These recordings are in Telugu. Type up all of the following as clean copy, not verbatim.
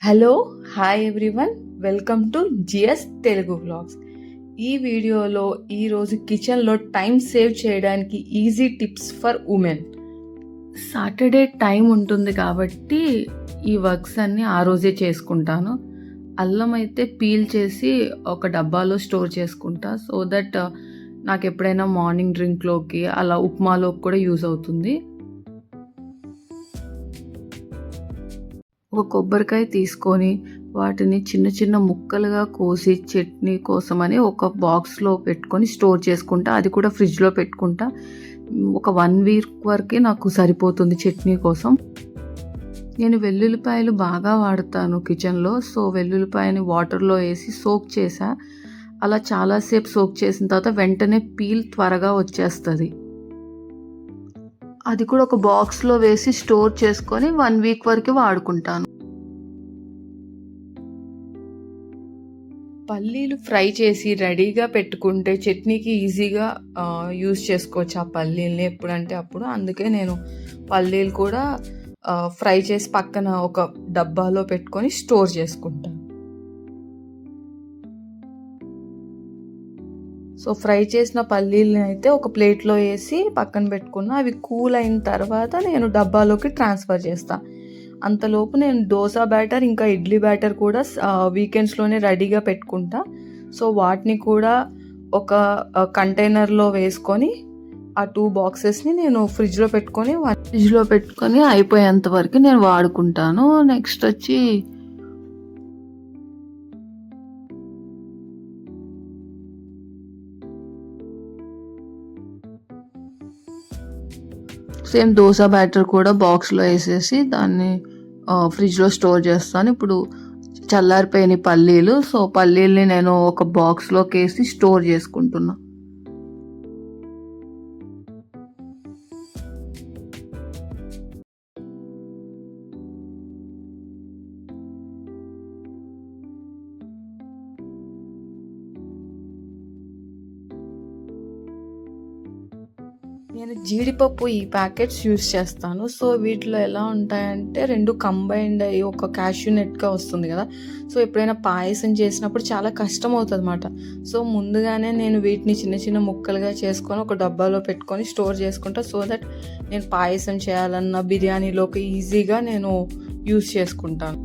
Hello hi everyone, welcome to GS Telugu vlogs. ఈ వీడియోలో ఈరోజు కిచెన్లో టైం సేవ్ చేయడానికి easy tips for women. Saturday time ఉంటుంది కాబట్టి ఈ వర్క్స్ అన్నీ ఆ రోజే చేసుకుంటాను. అల్లం అయితే పీల్ చేసి ఒక డబ్బాలో స్టోర్ చేసుకుంటా, సో దట్ నాకు ఎప్పుడైనా మార్నింగ్ డ్రింక్లోకి అలా ఉప్మాలోకి కూడా యూజ్ అవుతుంది. ఒక కొబ్బరికాయ తీసుకొని వాటిని చిన్న చిన్న ముక్కలుగా కోసి చట్నీ కోసమని ఒక బాక్స్లో పెట్టుకొని స్టోర్ చేసుకుంటా. అది కూడా ఫ్రిడ్జ్లో పెట్టుకుంటా. ఒక 1 వీక్ వరకే నాకు సరిపోతుంది చట్నీ కోసం. నేను వెల్లుల్లిపాయలు బాగా వాడతాను కిచెన్లో. సో వెల్లుల్లిపాయని వాటర్లో వేసి సోక్ చేసా. అలా చాలాసేపు సోక్ చేసిన తర్వాత వెంటనే పీల్ త్వరగా వచ్చేస్తుంది. అది కూడా ఒక బాక్స్లో వేసి స్టోర్ చేసుకొని 1 వీక్ వరకు వాడుకుంటాను. పల్లీలు ఫ్రై చేసి రెడీగా పెట్టుకుంటే చట్నీకి ఈజీగా యూజ్ చేసుకోవచ్చు ఆ పల్లీలని ఎప్పుడంటే అప్పుడు. అందుకే నేను పల్లీలు కూడా ఫ్రై చేసి పక్కన ఒక డబ్బాలో పెట్టుకొని స్టోర్ చేసుకుంటాను. సో ఫ్రై చేసిన పల్లీలని అయితే ఒక ప్లేట్లో వేసి పక్కన పెట్టుకున్నా. అవి కూల్ అయిన తర్వాత నేను డబ్బాలోకి ట్రాన్స్ఫర్ చేస్తాను. అంతలోపు నేను దోశ బ్యాటర్ ఇంకా ఇడ్లీ బ్యాటర్ కూడా వీకెండ్స్లోనే రెడీగా పెట్టుకుంటా. సో వాటిని కూడా ఒక కంటైనర్లో వేసుకొని ఆ 2 బాక్సెస్ని నేను ఫ్రిడ్జ్లో పెట్టుకొని అయిపోయేంత వరకు నేను వాడుకుంటాను. నెక్స్ట్ వచ్చి సేమ్ దోశ బ్యాటర్ కూడా బాక్స్లో వేసేసి దాన్ని ఫ్రిడ్జ్లో స్టోర్ చేస్తాను. ఇప్పుడు చల్లారిపోయిన పల్లీలు, సో పల్లీల్ని నేను ఒక బాక్స్లోకి వేసి స్టోర్ చేసుకుంటున్నా. నేను జీడిపప్పు ఈ ప్యాకెట్స్ యూస్ చేస్తాను. సో వీటిలో ఎలా ఉంటాయంటే 2 కంబైన్డ్ అయ్యి ఒక క్యాష్యూ నట్గా వస్తుంది కదా. సో ఎప్పుడైనా పాయసం చేసినప్పుడు చాలా కష్టం అవుతుంది అన్నమాట. సో ముందుగానే నేను వీటిని చిన్న చిన్న ముక్కలుగా చేసుకొని ఒక డబ్బాలో పెట్టుకొని స్టోర్ చేసుకుంటా. సో దట్ నేను పాయసం చేయాలన్నా బిర్యానీలోకి ఈజీగా నేను యూస్ చేసుకుంటాను.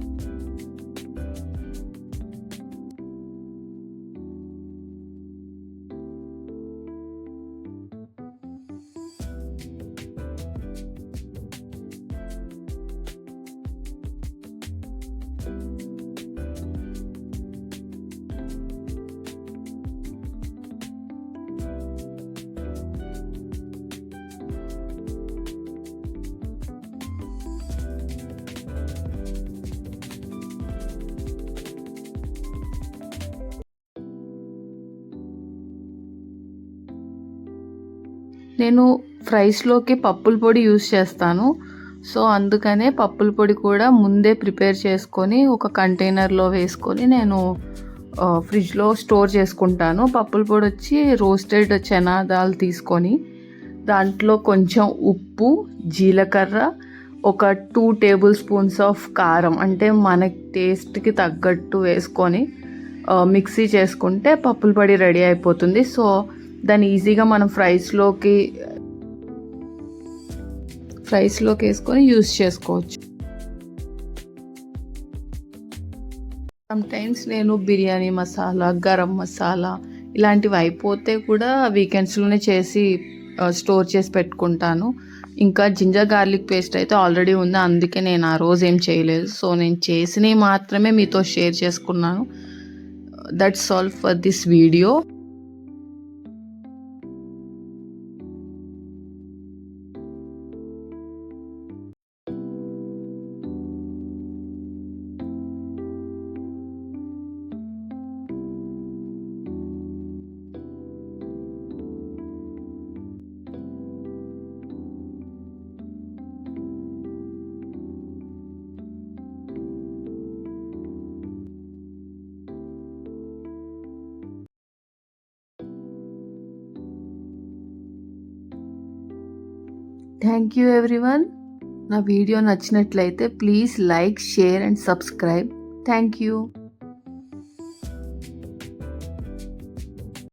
నేను ఫ్రైస్లోకి పప్పుల పొడి యూస్ చేస్తాను. సో అందుకనే పప్పుల పొడి కూడా ముందే ప్రిపేర్ చేసుకొని ఒక కంటైనర్లో వేసుకొని నేను ఫ్రిడ్జ్లో స్టోర్ చేసుకుంటాను. పప్పుల పొడి వచ్చి రోస్టెడ్ చనా దాల్ తీసుకొని దాంట్లో కొంచెం ఉప్పు, జీలకర్ర, ఒక 2 టేబుల్ స్పూన్స్ ఆఫ్ కారం, అంటే మన టేస్ట్కి తగ్గట్టు వేసుకొని మిక్సీ చేసుకుంటే పప్పుల పొడి రెడీ అయిపోతుంది. సో దాన్ని ఈజీగా మనం ఫ్రైస్లోకి వేసుకొని యూస్ చేసుకోవచ్చు. సమ్టైమ్స్ నేను బిర్యానీ మసాలా, గరం మసాలా ఇలాంటివి అయిపోతే కూడా వీకెండ్స్లోనే చేసి స్టోర్ చేసి పెట్టుకుంటాను. ఇంకా జింజర్ గార్లిక్ పేస్ట్ అయితే ఆల్రెడీ ఉంది, అందుకే నేను ఆ రోజు ఏం చేయలేదు. సో నేను చేసినవి మాత్రమే మీతో షేర్ చేసుకున్నాను. That's all for this video. Thank you everyone. నా వీడియో నచ్చినట్లయితే please like, share and subscribe. Thank you.